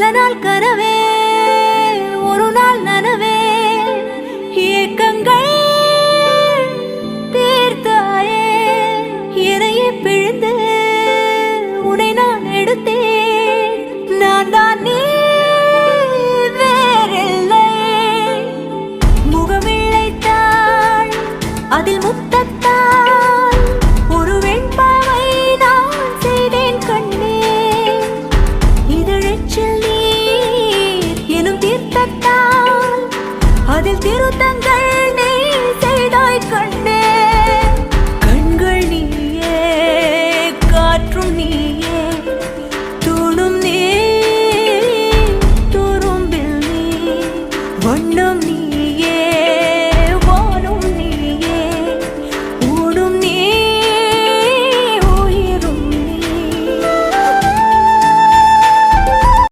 பல நாள் கனவே ஒரு நாள் நனவே ஏக்கங்கள் தீர்த்தாயே என்னையே பிழிந்து உன்னை நான் எடுத்தேன் நான் தான் நீ வேறில்லை முகமிழைத்தாள் அதில் முத்தத்தால் ஒரு வெண்பாவை நான் செய்தேன் கண்ணே இதழச்சில் நீர் எனும் தீர்த்தத்தால் அதில் திருத்தங்கள்